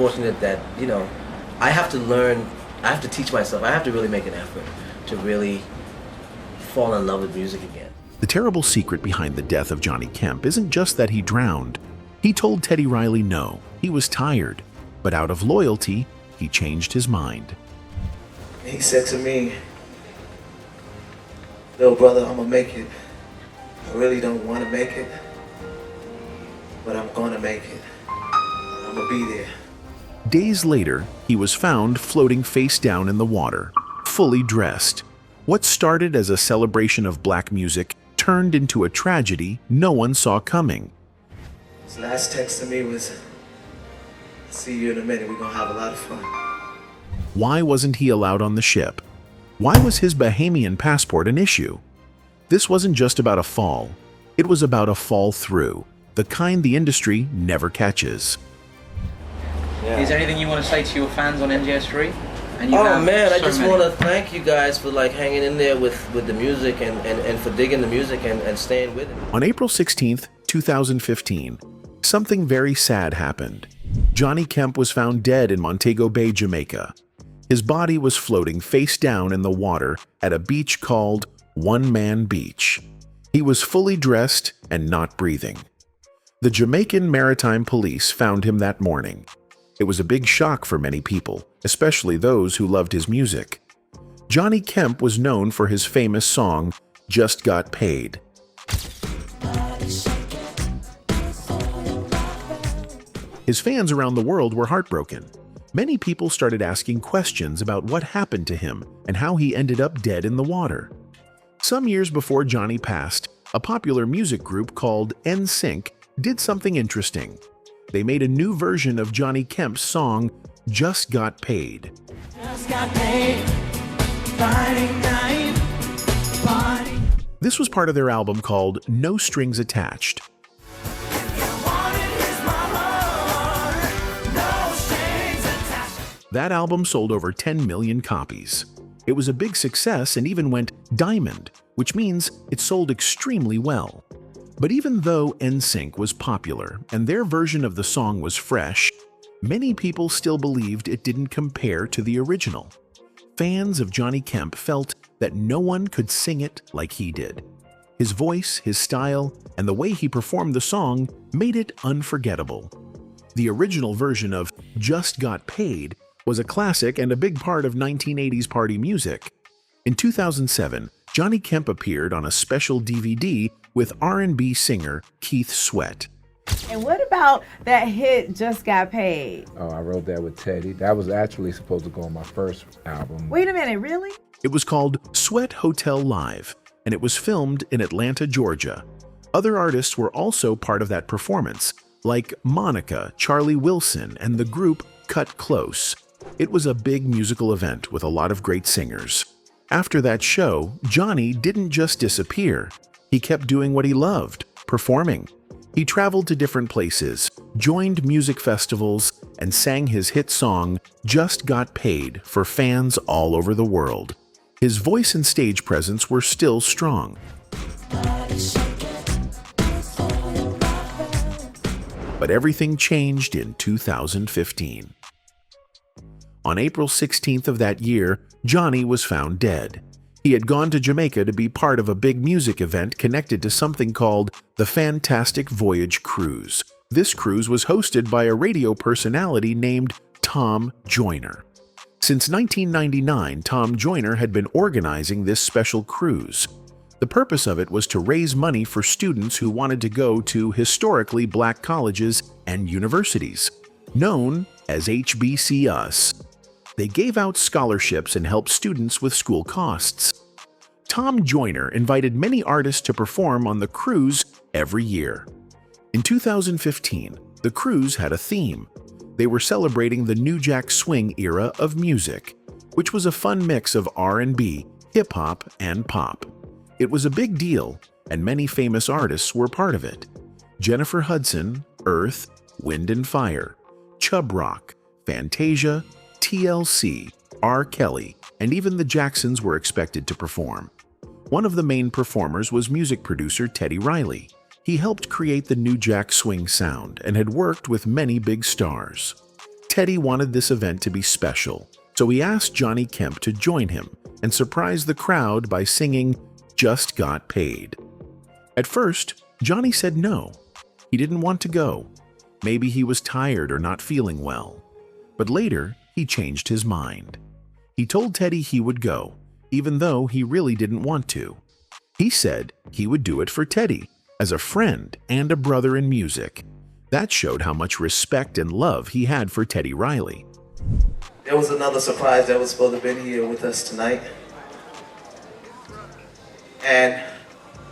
fortunate that, I have to learn, I have to teach myself, I have to really make an effort to really fall in love with music again. The terrible secret behind the death of Johnny Kemp isn't just that he drowned. He told Teddy Riley no, he was tired, but out of loyalty, he changed his mind. He said to me, "Little brother, I'm gonna make it. I really don't want to make it, but I'm gonna make it. I'm gonna be there." Days later, he was found floating face down in the water, fully dressed. What started as a celebration of black music turned into a tragedy no one saw coming. His last text to me was, "See you in a minute, we're gonna have a lot of fun." Why wasn't he allowed on the ship? Why was his Bahamian passport an issue? This wasn't just about a fall. It was about a fall through, the kind the industry never catches. Yeah. Is there anything you want to say to your fans on NGS3? Oh man, I just want to thank you guys for hanging in there with the music and for digging the music and staying with it. On April 16th, 2015, something very sad happened. Johnny Kemp was found dead in Montego Bay, Jamaica. His body was floating face down in the water at a beach called One Man Beach. He was fully dressed and not breathing. The Jamaican Maritime Police found him that morning. It was a big shock for many people, especially those who loved his music. Johnny Kemp was known for his famous song, Just Got Paid. His fans around the world were heartbroken. Many people started asking questions about what happened to him and how he ended up dead in the water. Some years before Johnny passed, a popular music group called NSYNC did something interesting. They made a new version of Johnny Kemp's song, Just Got Paid. Just got paid. Friday night. Party. This was part of their album called No Strings Attached. That album sold over 10 million copies. It was a big success and even went diamond, which means it sold extremely well. But even though NSYNC was popular and their version of the song was fresh, many people still believed it didn't compare to the original. Fans of Johnny Kemp felt that no one could sing it like he did. His voice, his style, and the way he performed the song made it unforgettable. The original version of Just Got Paid was a classic and a big part of 1980s party music. In 2007, Johnny Kemp appeared on a special DVD with R&B singer Keith Sweat. And what about that hit, Just Got Paid? Oh, I wrote that with Teddy. That was actually supposed to go on my first album. Wait a minute, really? It was called Sweat Hotel Live, and it was filmed in Atlanta, Georgia. Other artists were also part of that performance, like Monica, Charlie Wilson, and the group Cut Close. It was a big musical event with a lot of great singers. After that show, Johnny didn't just disappear. He kept doing what he loved, performing. He traveled to different places, joined music festivals, and sang his hit song, Just Got Paid, for fans all over the world. His voice and stage presence were still strong. But everything changed in 2015. On April 16th of that year, Johnny was found dead. He had gone to Jamaica to be part of a big music event connected to something called the Fantastic Voyage Cruise. This cruise was hosted by a radio personality named Tom Joyner. Since 1999, Tom Joyner had been organizing this special cruise. The purpose of it was to raise money for students who wanted to go to historically black colleges and universities, known as HBCUs. They gave out scholarships and helped students with school costs. Tom Joyner invited many artists to perform on the cruise every year. In 2015, the cruise had a theme. They were celebrating the New Jack Swing era of music, which was a fun mix of R&B, hip-hop, and pop. It was a big deal, and many famous artists were part of it. Jennifer Hudson, Earth, Wind and Fire, Chubb Rock, Fantasia, TLC, R. Kelly, and even the Jacksons were expected to perform. One of the main performers was music producer Teddy Riley. He helped create the New Jack Swing sound and had worked with many big stars. Teddy wanted this event to be special, so he asked Johnny Kemp to join him and surprise the crowd by singing "Just Got Paid." At first, Johnny said no. He didn't want to go. Maybe he was tired or not feeling well. But later, he changed his mind. He told Teddy he would go, even though he really didn't want to. He said he would do it for Teddy, as a friend and a brother in music. That showed how much respect and love he had for Teddy Riley. There was another surprise that was supposed to have been here with us tonight. And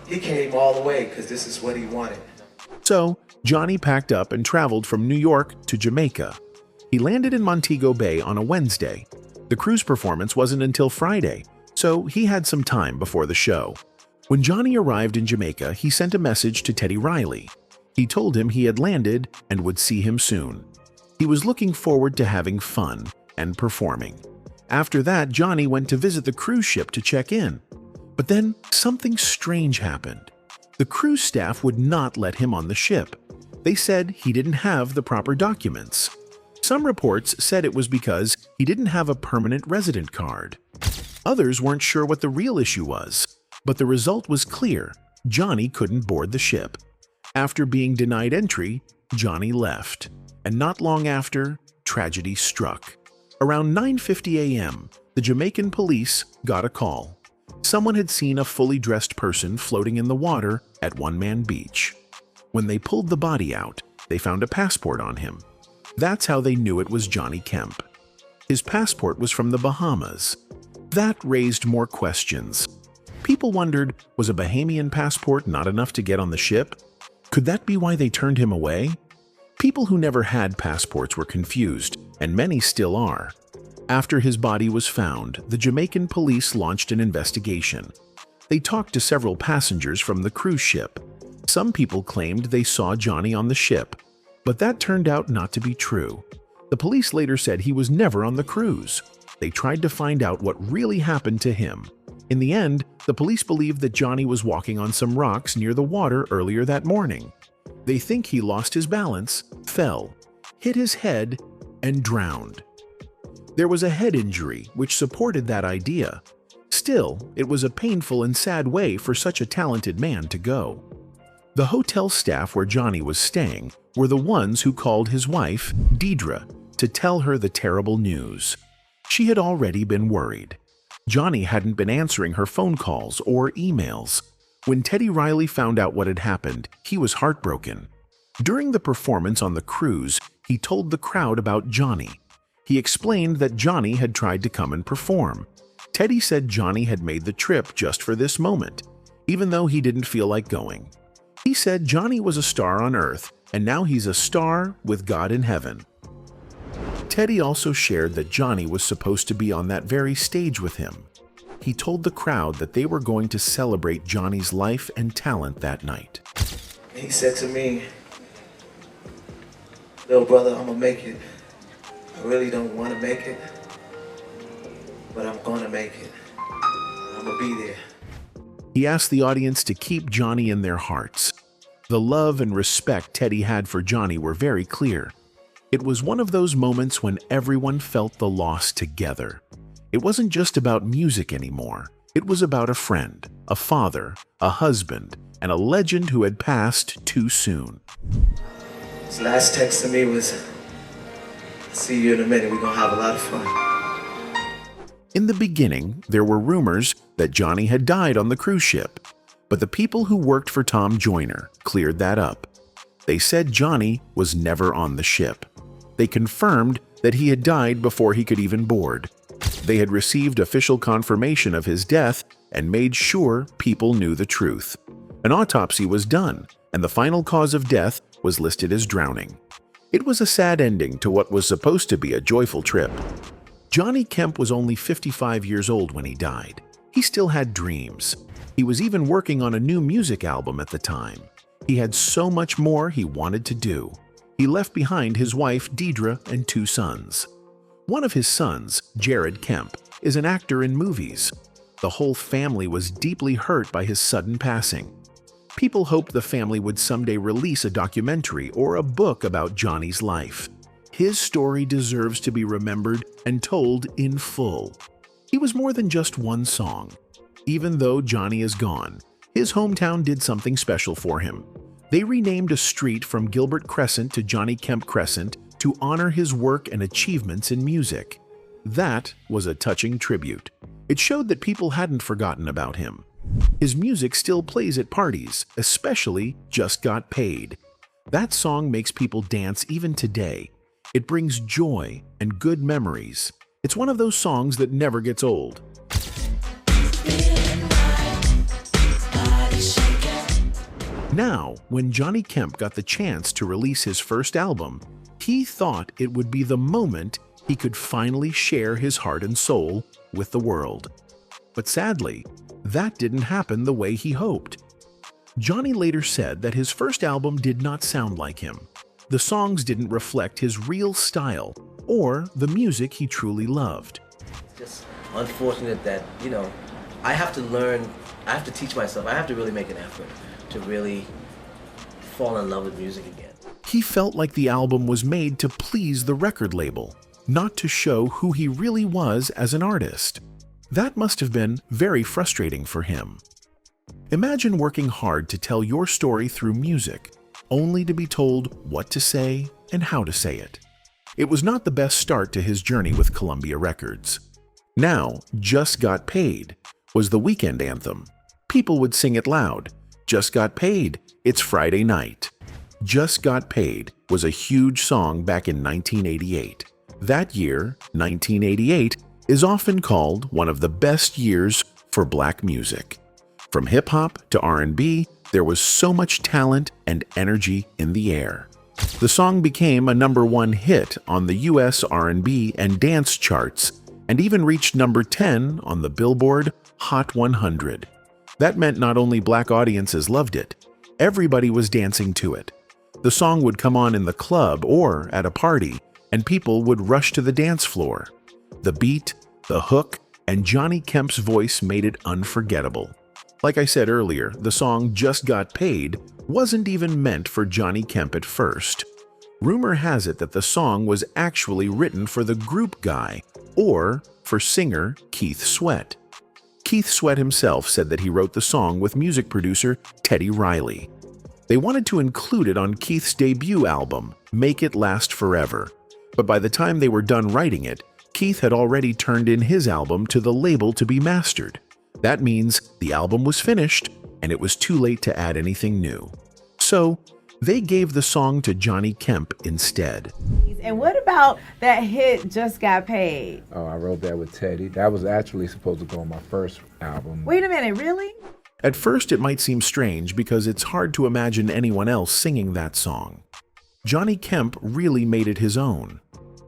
he came all the way because this is what he wanted. So, Johnny packed up and traveled from New York to Jamaica. He landed in Montego Bay on a Wednesday. The cruise performance wasn't until Friday, so he had some time before the show. When Johnny arrived in Jamaica, he sent a message to Teddy Riley. He told him he had landed and would see him soon. He was looking forward to having fun and performing. After that, Johnny went to visit the cruise ship to check in. But then something strange happened. The cruise staff would not let him on the ship. They said he didn't have the proper documents. Some reports said it was because he didn't have a permanent resident card. Others weren't sure what the real issue was, but the result was clear. Johnny couldn't board the ship. After being denied entry, Johnny left. And not long after, tragedy struck. Around 9:50 a.m., the Jamaican police got a call. Someone had seen a fully dressed person floating in the water at One Man Beach. When they pulled the body out, they found a passport on him. That's how they knew it was Johnny Kemp. His passport was from the Bahamas. That raised more questions. People wondered, was a Bahamian passport not enough to get on the ship? Could that be why they turned him away? People who never had passports were confused, and many still are. After his body was found, the Jamaican police launched an investigation. They talked to several passengers from the cruise ship. Some people claimed they saw Johnny on the ship, but that turned out not to be true. The police later said he was never on the cruise. They tried to find out what really happened to him. In the end, the police believed that Johnny was walking on some rocks near the water earlier that morning. They think he lost his balance, fell, hit his head, and drowned. There was a head injury which supported that idea. Still, it was a painful and sad way for such a talented man to go. The hotel staff where Johnny was staying were the ones who called his wife, Deidre, to tell her the terrible news. She had already been worried. Johnny hadn't been answering her phone calls or emails. When Teddy Riley found out what had happened, he was heartbroken. During the performance on the cruise, he told the crowd about Johnny. He explained that Johnny had tried to come and perform. Teddy said Johnny had made the trip just for this moment, even though he didn't feel like going. He said Johnny was a star on Earth, and now he's a star with God in heaven. Teddy also shared that Johnny was supposed to be on that very stage with him. He told the crowd that they were going to celebrate Johnny's life and talent that night. He said to me, "Little brother, I'm gonna make it. I really don't want to make it, but I'm gonna make it. I'm gonna be there." He asked the audience to keep Johnny in their hearts. The love and respect Teddy had for Johnny were very clear. It was one of those moments when everyone felt the loss together. It wasn't just about music anymore. It was about a friend, a father, a husband, and a legend who had passed too soon. His last text to me was, "See you in a minute, we're gonna have a lot of fun." In the beginning, there were rumors that Johnny had died on the cruise ship, but the people who worked for Tom Joyner cleared that up. They said Johnny was never on the ship. They confirmed that he had died before he could even board. They had received official confirmation of his death and made sure people knew the truth. An autopsy was done, and the final cause of death was listed as drowning. It was a sad ending to what was supposed to be a joyful trip. Johnny Kemp was only 55 years old when he died. He still had dreams. He was even working on a new music album at the time. He had so much more he wanted to do. He left behind his wife, Deidre, and 2 sons. One of his sons, Jared Kemp, is an actor in movies. The whole family was deeply hurt by his sudden passing. People hoped the family would someday release a documentary or a book about Johnny's life. his story deserves to be remembered and told in full. He was more than just one song. Even though Johnny is gone, his hometown did something special for him. They renamed a street from Gilbert Crescent to Johnny Kemp Crescent to honor his work and achievements in music. That was a touching tribute. It showed that people hadn't forgotten about him. His music still plays at parties, especially Just Got Paid. That song makes people dance even today. It brings joy and good memories. It's one of those songs that never gets old. Now, when Johnny Kemp got the chance to release his first album, he thought it would be the moment he could finally share his heart and soul with the world. But sadly, that didn't happen the way he hoped. Johnny later said that his first album did not sound like him. The songs didn't reflect his real style or the music he truly loved. It's just unfortunate that, I have to learn, I have to teach myself, I have to really make an effort to really fall in love with music again. He felt like the album was made to please the record label, not to show who he really was as an artist. That must have been very frustrating for him. Imagine working hard to tell your story through music, only to be told what to say and how to say it. It was not the best start to his journey with Columbia Records. Now, Just Got Paid was the weekend anthem. People would sing it loud. Just got paid. It's Friday night. Just Got Paid was a huge song back in 1988. That year, 1988, is often called one of the best years for black music. From hip-hop to R&B, there was so much talent and energy in the air. The song became a #1 hit on the US R&B and dance charts and even reached number 10 on the Billboard Hot 100. That meant not only black audiences loved it, everybody was dancing to it. The song would come on in the club or at a party, and people would rush to the dance floor. The beat, the hook, and Johnny Kemp's voice made it unforgettable. Like I said earlier, the song Just Got Paid wasn't even meant for Johnny Kemp at first. Rumor has it that the song was actually written for the group guy or for singer Keith Sweat. Keith Sweat himself said that he wrote the song with music producer Teddy Riley. They wanted to include it on Keith's debut album, Make It Last Forever. But by the time they were done writing it, Keith had already turned in his album to the label to be mastered. That means the album was finished, and it was too late to add anything new. So, they gave the song to Johnny Kemp instead. And what about that hit, Just Got Paid? Oh, I wrote that with Teddy. That was actually supposed to go on my first album. Wait a minute, really? At first, it might seem strange because it's hard to imagine anyone else singing that song. Johnny Kemp really made it his own.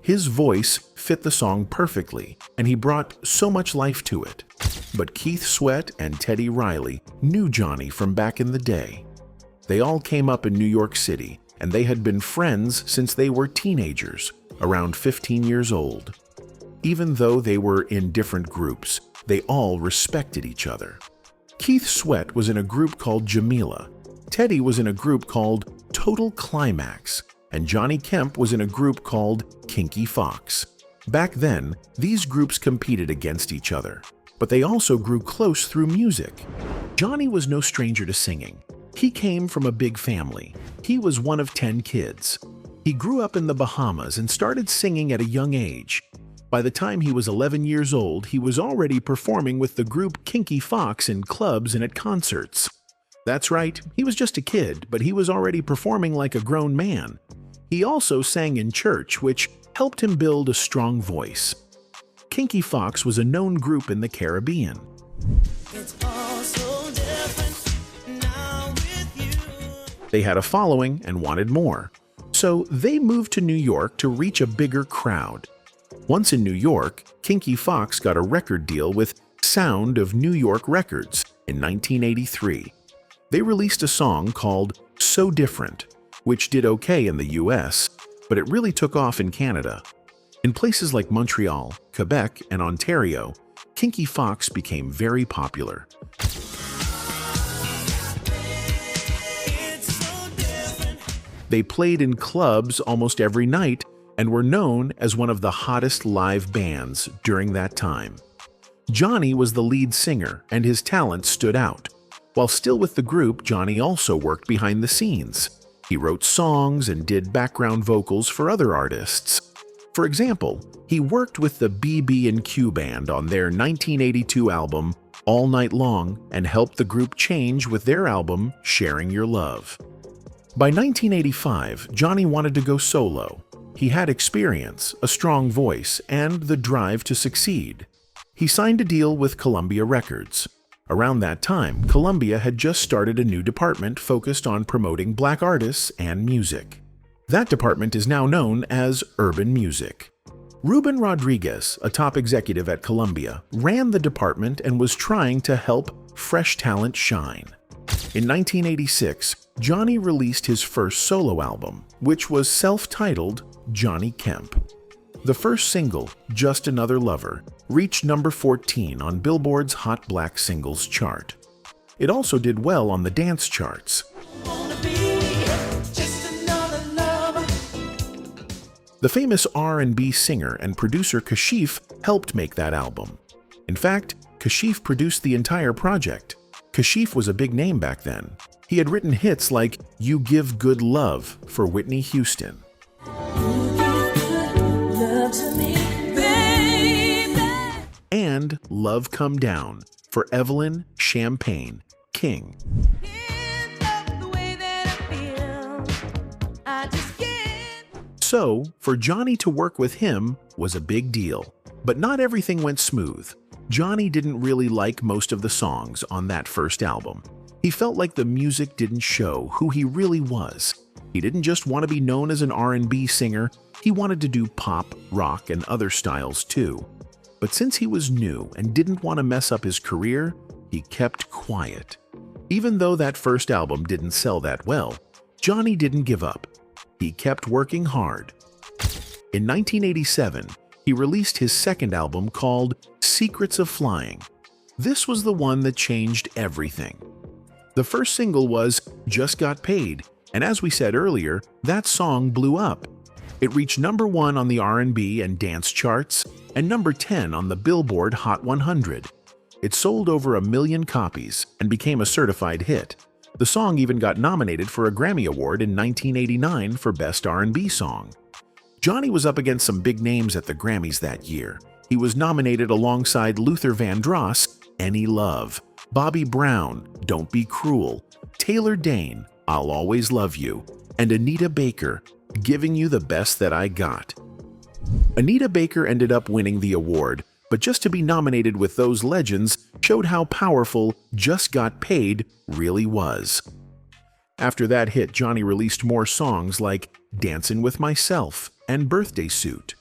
His voice fit the song perfectly, and he brought so much life to it. But Keith Sweat and Teddy Riley knew Johnny from back in the day. They all came up in New York City, and they had been friends since they were teenagers, around 15 years old. Even though they were in different groups, they all respected each other. Keith Sweat was in a group called Jamila. Teddy was in a group called Total Climax, and Johnny Kemp was in a group called Kinky Fox. Back then, these groups competed against each other, but they also grew close through music. Johnny was no stranger to singing. He came from a big family. He was one of 10 kids. He grew up in the Bahamas and started singing at a young age. By the time he was 11 years old, he was already performing with the group Kinky Fox in clubs and at concerts. That's right, he was just a kid, but he was already performing like a grown man. He also sang in church, which helped him build a strong voice. Kinky Fox was a known group in the Caribbean. It's all so different now with you. They had a following and wanted more. So they moved to New York to reach a bigger crowd. Once in New York, Kinky Fox got a record deal with Sound of New York Records in 1983. They released a song called So Different, which did okay in the US, but it really took off in Canada. In places like Montreal, Quebec, and Ontario, Kinky Fox became very popular. They played in clubs almost every night and were known as one of the hottest live bands during that time. Johnny was the lead singer, and his talent stood out. While still with the group, Johnny also worked behind the scenes. He wrote songs and did background vocals for other artists. For example, he worked with the BB&Q Band on their 1982 album All Night Long and helped the group change with their album Sharing Your Love. By 1985, Johnny wanted to go solo. He had experience, a strong voice, and the drive to succeed. He signed a deal with Columbia Records. Around that time, Columbia had just started a new department focused on promoting black artists and music. That department is now known as Urban Music. Ruben Rodriguez, a top executive at Columbia, ran the department and was trying to help fresh talent shine. In 1986, Johnny released his first solo album, which was self-titled Johnny Kemp. The first single, Just Another Lover, reached number 14 on Billboard's Hot Black Singles chart. It also did well on the dance charts. The famous R&B singer and producer Kashif helped make that album. In fact, Kashif produced the entire project. Kashif was a big name back then. He had written hits like You Give Good Love for Whitney Houston. And Love Come Down for Evelyn Champagne King. So, for Johnny to work with him was a big deal. But not everything went smooth. Johnny didn't really like most of the songs on that first album. He felt like the music didn't show who he really was. He didn't just want to be known as an R&B singer, he wanted to do pop, rock, and other styles too. But since he was new and didn't want to mess up his career, he kept quiet. Even though that first album didn't sell that well, Johnny didn't give up. He kept working hard. In 1987, he released his second album called Secrets of Flying. This was the one that changed everything. The first single was Just Got Paid, and as we said earlier, that song blew up. It reached number 1 on the R&B and dance charts and number 10 on the Billboard Hot 100. It sold over 1 million copies and became a certified hit. The song even got nominated for a Grammy Award in 1989 for Best R&B Song. Johnny was up against some big names at the Grammys that year. He was nominated alongside Luther Vandross, Any Love, Bobby Brown, Don't Be Cruel, Taylor Dayne, I'll Always Love You, and Anita Baker, Giving You the Best That I Got. Anita Baker ended up winning the award, but just to be nominated with those legends showed how powerful Just Got Paid really was. After that hit, Johnny released more songs like Dancin' With Myself and Birthday Suit.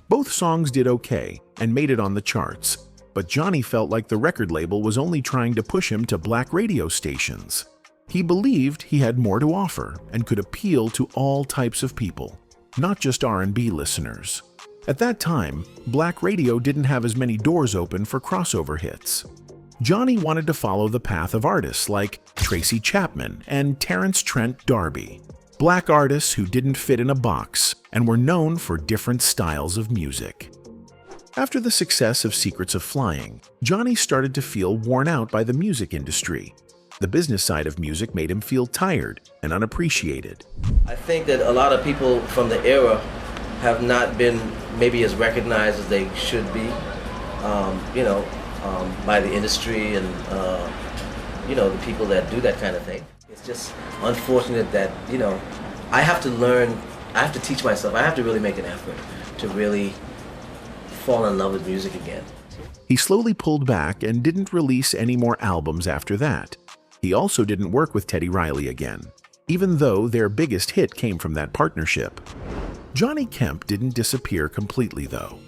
Both songs did okay and made it on the charts, but Johnny felt like the record label was only trying to push him to black radio stations. He believed he had more to offer and could appeal to all types of people, not just R&B listeners. At that time, black radio didn't have as many doors open for crossover hits. Johnny wanted to follow the path of artists like Tracy Chapman and Terrence Trent D'Arby, black artists who didn't fit in a box and were known for different styles of music. After the success of Secrets of Flying, Johnny started to feel worn out by the music industry. The business side of music made him feel tired and unappreciated. I think that a lot of people from the era have not been maybe as recognized as they should be, by the industry and, the people that do that kind of thing. It's just unfortunate that, I have to learn, I have to teach myself, I have to really make an effort to really fall in love with music again. He slowly pulled back and didn't release any more albums after that. He also didn't work with Teddy Riley again, even though their biggest hit came from that partnership. Johnny Kemp didn't disappear completely, though.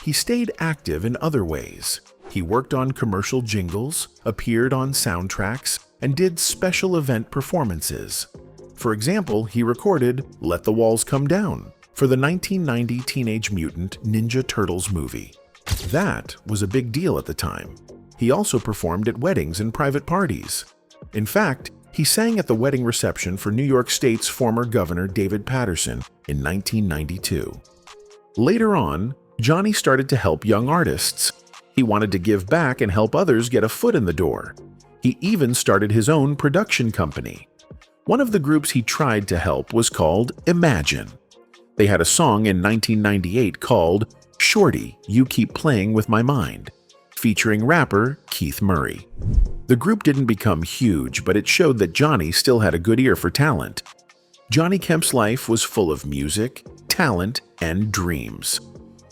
He stayed active in other ways. He worked on commercial jingles, appeared on soundtracks, and did special event performances. For example, he recorded Let the Walls Come Down for the 1990 Teenage Mutant Ninja Turtles movie. That was a big deal at the time. He also performed at weddings and private parties. In fact, he sang at the wedding reception for New York State's former governor David Paterson in 1992. Later on, Johnny started to help young artists. He wanted to give back and help others get a foot in the door. He even started his own production company. One of the groups he tried to help was called Imagine. They had a song in 1998 called "Shorty, You Keep Playing With My Mind," featuring rapper Keith Murray. The group didn't become huge, but it showed that Johnny still had a good ear for talent. Johnny Kemp's life was full of music, talent, and dreams.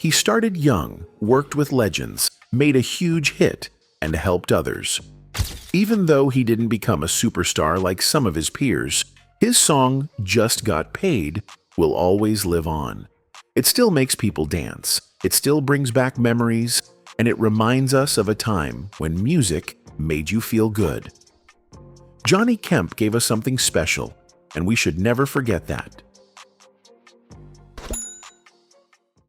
He started young, worked with legends, made a huge hit, and helped others. Even though he didn't become a superstar like some of his peers, his song, "Just Got Paid," will always live on. It still makes people dance, it still brings back memories, and it reminds us of a time when music made you feel good. Johnny Kemp gave us something special, and we should never forget that.